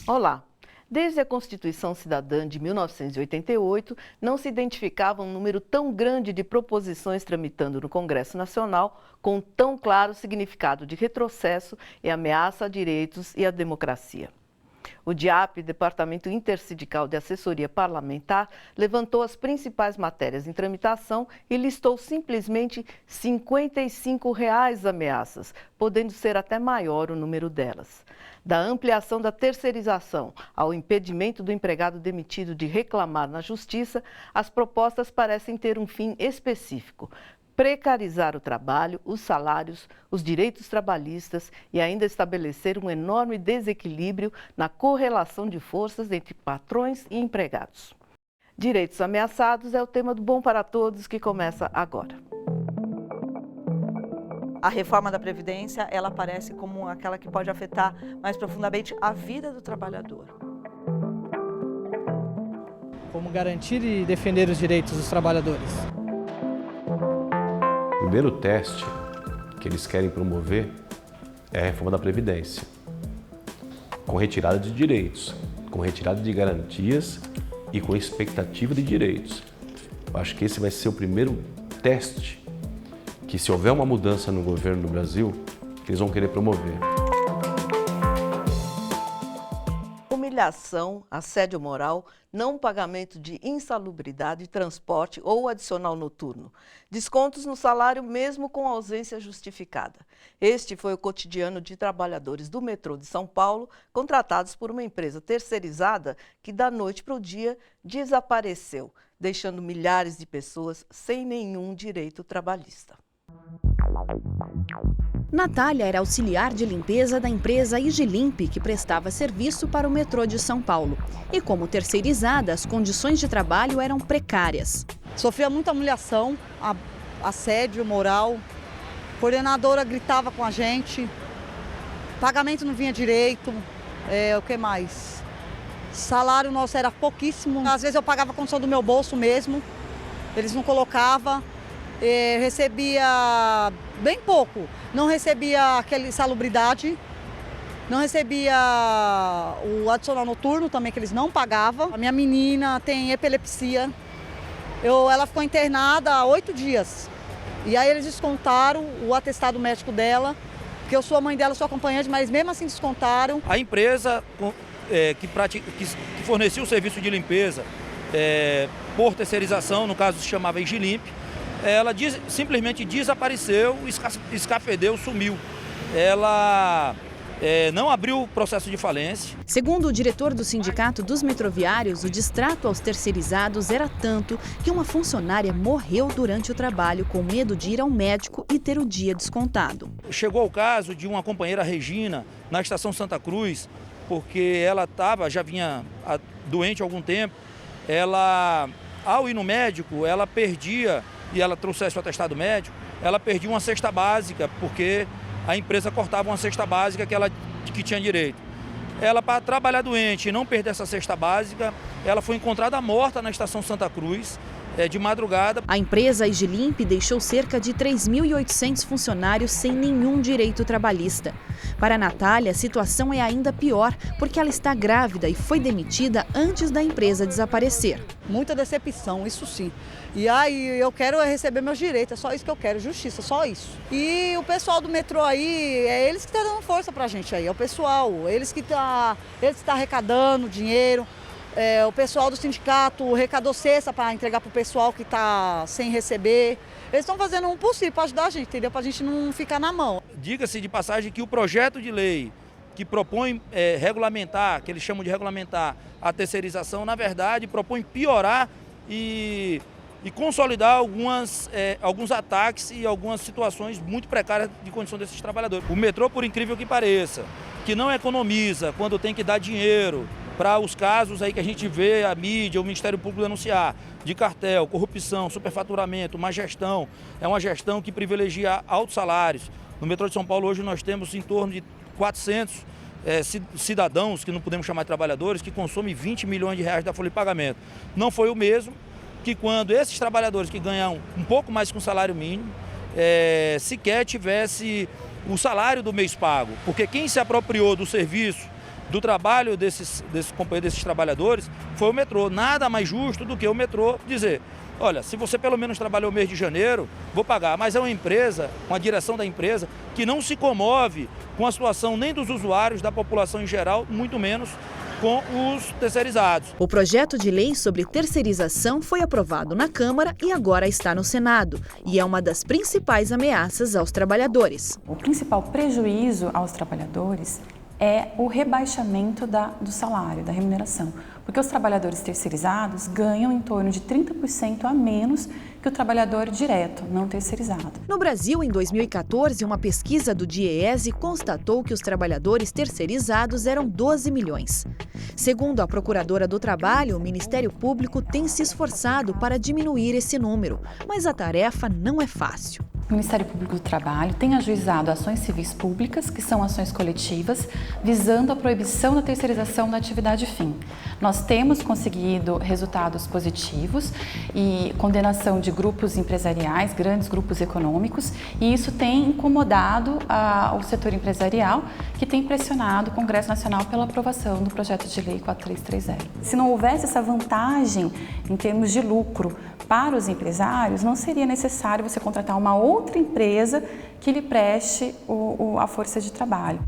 Olá! Desde a Constituição Cidadã de 1988, não se identificava um número tão grande de proposições tramitando no Congresso Nacional com tão claro significado de retrocesso e ameaça a direitos e à democracia. O DIAP, Departamento Intersindical de Assessoria Parlamentar, levantou as principais matérias em tramitação e listou simplesmente R$ 55 ameaças, podendo ser até maior o número delas. Da ampliação da terceirização ao impedimento do empregado demitido de reclamar na Justiça, as propostas parecem ter um fim específico: precarizar o trabalho, os salários, os direitos trabalhistas e ainda estabelecer um enorme desequilíbrio na correlação de forças entre patrões e empregados. Direitos ameaçados é o tema do Bom para Todos, que começa agora. A reforma da Previdência, ela aparece como aquela que pode afetar mais profundamente a vida do trabalhador. Como garantir e defender os direitos dos trabalhadores. O primeiro teste que eles querem promover é a reforma da Previdência, com retirada de direitos, com retirada de garantias e com expectativa de direitos. Eu acho que esse vai ser o primeiro teste que, se houver uma mudança no governo do Brasil, eles vão querer promover. Humilhação, assédio moral, não pagamento de insalubridade, transporte ou adicional noturno. Descontos no salário mesmo com ausência justificada. Este foi o cotidiano de trabalhadores do metrô de São Paulo, contratados por uma empresa terceirizada que da noite para o dia desapareceu, deixando milhares de pessoas sem nenhum direito trabalhista. Natália era auxiliar de limpeza da empresa Igilimp, que prestava serviço para o metrô de São Paulo. E como terceirizada, as condições de trabalho eram precárias. Sofria muita humilhação, assédio moral, a coordenadora gritava com a gente, pagamento não vinha direito, o que mais? Salário nosso era pouquíssimo, às vezes eu pagava a condição do meu bolso mesmo, eles não colocavam. Recebia bem pouco, não recebia aquele salubridade, não recebia o adicional noturno também, que eles não pagavam. A minha menina tem epilepsia, ela ficou internada há 8 dias e aí eles descontaram o atestado médico dela, porque eu sou a mãe dela, sou acompanhante, mas mesmo assim descontaram. A empresa que fornecia o serviço de limpeza por terceirização, no caso se chamava Igilimp, ela simplesmente desapareceu, escafedeu, sumiu. Ela não abriu o processo de falência. Segundo o diretor do Sindicato dos Metroviários, o distrato aos terceirizados era tanto que uma funcionária morreu durante o trabalho com medo de ir ao médico e ter o dia descontado. Chegou o caso de uma companheira Regina na estação Santa Cruz, porque ela já vinha doente há algum tempo. Ela, ao ir no médico, ela perdia, e ela trouxesse o atestado médico, ela perdia uma cesta básica, porque a empresa cortava uma cesta básica que tinha direito. Ela, para trabalhar doente e não perder essa cesta básica, ela foi encontrada morta na estação Santa Cruz, de madrugada. A empresa Igilimp deixou cerca de 3.800 funcionários sem nenhum direito trabalhista. Para a Natália, a situação é ainda pior, porque ela está grávida e foi demitida antes da empresa desaparecer. Muita decepção, isso sim. E aí eu quero receber meus direitos, é só isso que eu quero, justiça, só isso. E o pessoal do metrô aí, é eles que estão dando força pra gente aí, é o pessoal, eles que estão arrecadando dinheiro. O pessoal do sindicato arrecadou cesta para entregar para o pessoal que está sem receber. Eles estão fazendo um possível para ajudar a gente, entendeu? Para a gente não ficar na mão. Diga-se de passagem que o projeto de lei que propõe regulamentar, que eles chamam de regulamentar a terceirização, na verdade propõe piorar e consolidar alguns ataques e algumas situações muito precárias de condição desses trabalhadores. O metrô, por incrível que pareça, que não economiza quando tem que dar dinheiro para os casos aí que a gente vê a mídia, o Ministério Público denunciar, de cartel, corrupção, superfaturamento, má gestão. É uma gestão que privilegia altos salários. No metrô de São Paulo hoje nós temos em torno de 400 cidadãos, que não podemos chamar de trabalhadores, que consomem 20 milhões de reais da folha de pagamento. Não foi o mesmo que quando esses trabalhadores que ganham um pouco mais que um salário mínimo, sequer tivesse o salário do mês pago. Porque quem se apropriou do serviço do trabalho desses companheiros, desses trabalhadores, foi o metrô. Nada mais justo do que o metrô dizer: olha, se você pelo menos trabalhou o mês de janeiro, vou pagar. Mas é uma empresa, uma direção da empresa, que não se comove com a situação nem dos usuários, da população em geral, muito menos com os terceirizados. O projeto de lei sobre terceirização foi aprovado na Câmara e agora está no Senado. E é uma das principais ameaças aos trabalhadores. O principal prejuízo aos trabalhadores é o rebaixamento do salário, da remuneração. Porque os trabalhadores terceirizados ganham em torno de 30% a menos que o trabalhador direto, não terceirizado. No Brasil, em 2014, uma pesquisa do DIEESE constatou que os trabalhadores terceirizados eram 12 milhões. Segundo a Procuradora do Trabalho, o Ministério Público tem se esforçado para diminuir esse número, mas a tarefa não é fácil. O Ministério Público do Trabalho tem ajuizado ações civis públicas, que são ações coletivas, visando a proibição da terceirização da atividade fim. Nós temos conseguido resultados positivos e condenação de grupos empresariais, grandes grupos econômicos, e isso tem incomodado o setor empresarial, que tem pressionado o Congresso Nacional pela aprovação do projeto de lei 4330. Se não houvesse essa vantagem em termos de lucro para os empresários, não seria necessário você contratar uma outra empresa que lhe preste a força de trabalho.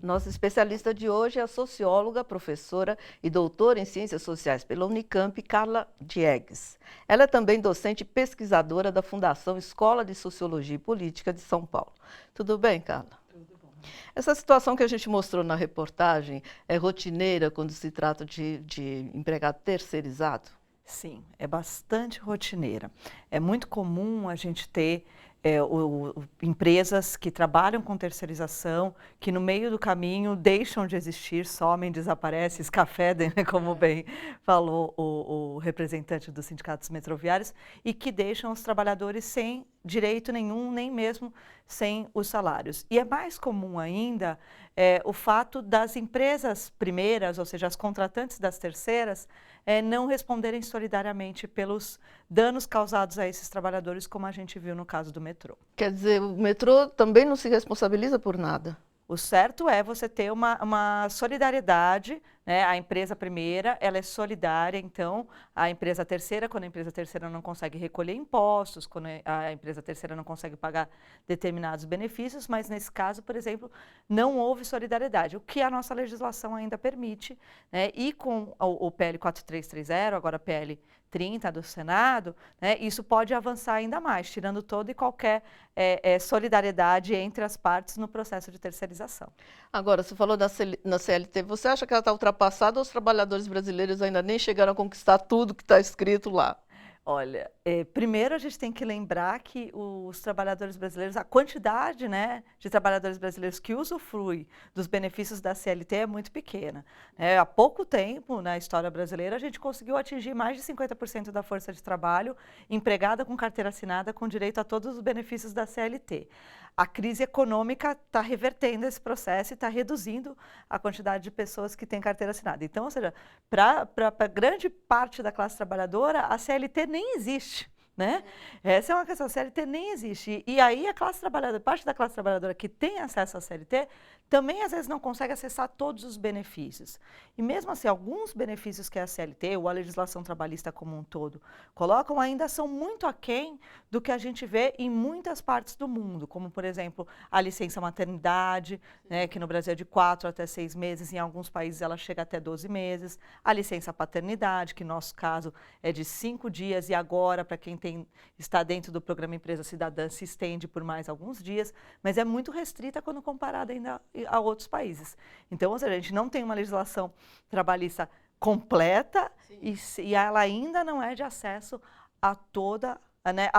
Nossa especialista de hoje é a socióloga, professora e doutora em Ciências Sociais pela Unicamp, Carla Diegues. Ela é também docente e pesquisadora da Fundação Escola de Sociologia e Política de São Paulo. Tudo bem, Carla? Tudo bom. Essa situação que a gente mostrou na reportagem é rotineira quando se trata de empregado terceirizado? Sim, é bastante rotineira. É muito comum a gente ter empresas que trabalham com terceirização, que no meio do caminho deixam de existir, somem, desaparecem, escafedem, como bem falou o representante dos sindicatos metroviários, e que deixam os trabalhadores sem direito nenhum, nem mesmo sem os salários. E é mais comum ainda o fato das empresas primeiras, ou seja, as contratantes das terceiras, não responderem solidariamente pelos danos causados a esses trabalhadores, como a gente viu no caso do metrô. Quer dizer, o metrô também não se responsabiliza por nada? O certo é você ter uma solidariedade, né? A empresa primeira, ela é solidária, então a empresa terceira, quando a empresa terceira não consegue recolher impostos, quando a empresa terceira não consegue pagar determinados benefícios, mas nesse caso, por exemplo, não houve solidariedade, o que a nossa legislação ainda permite, né? E com o PL 4330, agora PL 30 do Senado, né, isso pode avançar ainda mais, tirando toda e qualquer solidariedade entre as partes no processo de terceirização. Agora, você falou na CLT, você acha que ela está ultrapassada ou os trabalhadores brasileiros ainda nem chegaram a conquistar tudo que está escrito lá? Olha, primeiro a gente tem que lembrar que os trabalhadores brasileiros, a quantidade, né, de trabalhadores brasileiros que usufruem dos benefícios da CLT é muito pequena. Há pouco tempo, na história brasileira, a gente conseguiu atingir mais de 50% da força de trabalho empregada com carteira assinada com direito a todos os benefícios da CLT. A crise econômica está revertendo esse processo e está reduzindo a quantidade de pessoas que têm carteira assinada. Então, ou seja, para grande parte da classe trabalhadora, a CLT nem existe, né? Essa é uma questão, a CLT nem existe. E aí a classe trabalhadora, parte da classe trabalhadora que tem acesso à CLT, também às vezes não consegue acessar todos os benefícios. E mesmo assim, alguns benefícios que a CLT ou a legislação trabalhista como um todo colocam ainda são muito aquém do que a gente vê em muitas partes do mundo, como por exemplo, a licença maternidade, né, que no Brasil é de 4 até 6 meses, em alguns países ela chega até 12 meses, a licença paternidade, que no nosso caso é de 5 dias e agora, para quem está dentro do programa Empresa Cidadã, se estende por mais alguns dias, mas é muito restrita quando comparada ainda a outros países. Então, ou seja, a gente não tem uma legislação trabalhista completa e ela ainda não é de acesso a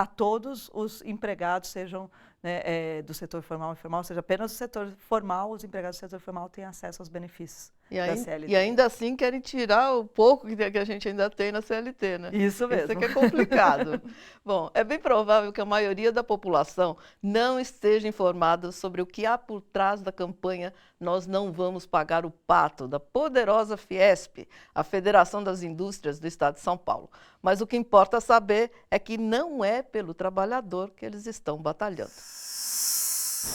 todos os empregados, sejam, né, do setor formal e informal, ou seja, apenas o setor formal, os empregados do setor formal têm acesso aos benefícios da CLT. E ainda assim querem tirar o pouco que a gente ainda tem na CLT, né? Isso mesmo. Isso que é complicado. Bom, é bem provável que a maioria da população não esteja informada sobre o que há por trás da campanha Nós Não Vamos Pagar o Pato, da poderosa Fiesp, a Federação das Indústrias do Estado de São Paulo. Mas o que importa saber é que não é pelo trabalhador que eles estão batalhando.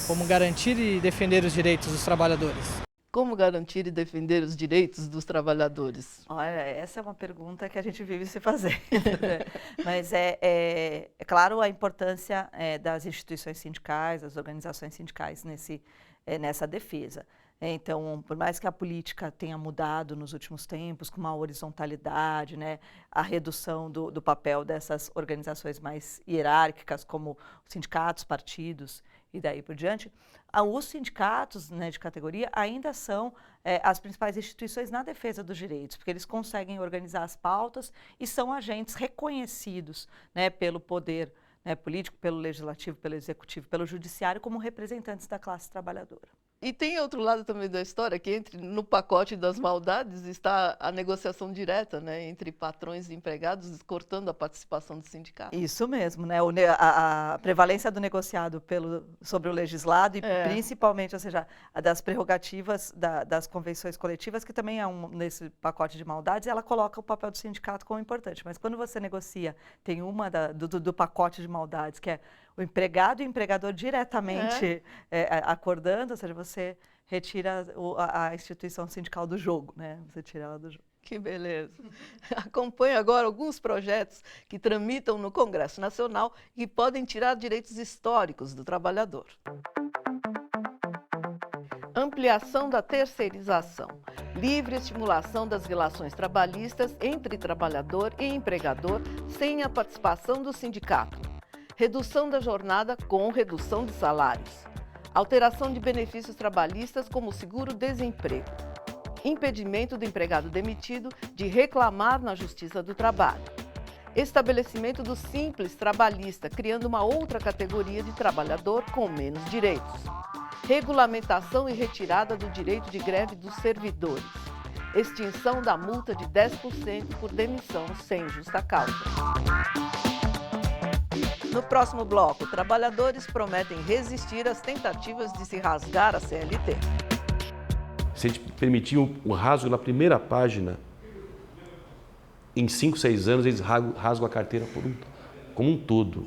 Como garantir e defender os direitos dos trabalhadores? Como garantir e defender os direitos dos trabalhadores? Olha, essa é uma pergunta que a gente vive se fazendo. Mas é claro a importância das instituições sindicais, das organizações sindicais nessa defesa. Então, por mais que a política tenha mudado nos últimos tempos, com uma horizontalidade, né, a redução do papel dessas organizações mais hierárquicas, como sindicatos, partidos e daí por diante, os sindicatos, né, de categoria ainda são as principais instituições na defesa dos direitos, porque eles conseguem organizar as pautas e são agentes reconhecidos, né, pelo poder, né, político, pelo legislativo, pelo executivo, pelo judiciário, como representantes da classe trabalhadora. E tem outro lado também da história, que no pacote das maldades está a negociação direta, né, entre patrões e empregados, cortando a participação do sindicato. Isso mesmo, né? A prevalência do negociado sobre o legislado e principalmente, ou seja, a das prerrogativas das convenções coletivas, que também é nesse pacote de maldades, ela coloca o papel do sindicato como importante. Mas quando você negocia, tem uma do pacote de maldades, que é o empregado e o empregador diretamente acordando, ou seja, você retira a instituição sindical do jogo, né? Você tira ela do jogo. Que beleza. Acompanhe agora alguns projetos que tramitam no Congresso Nacional e podem tirar direitos históricos do trabalhador. Ampliação da terceirização. Livre estimulação das relações trabalhistas entre trabalhador e empregador sem a participação do sindicato. Redução da jornada com redução de salários. Alteração de benefícios trabalhistas como seguro-desemprego. Impedimento do empregado demitido de reclamar na Justiça do Trabalho. Estabelecimento do simples trabalhista, criando uma outra categoria de trabalhador com menos direitos. Regulamentação e retirada do direito de greve dos servidores. Extinção da multa de 10% por demissão sem justa causa. No próximo bloco, trabalhadores prometem resistir às tentativas de se rasgar a CLT. Se a gente permitir um rasgo na primeira página, em 5, 6 anos eles rasgam a carteira como um todo.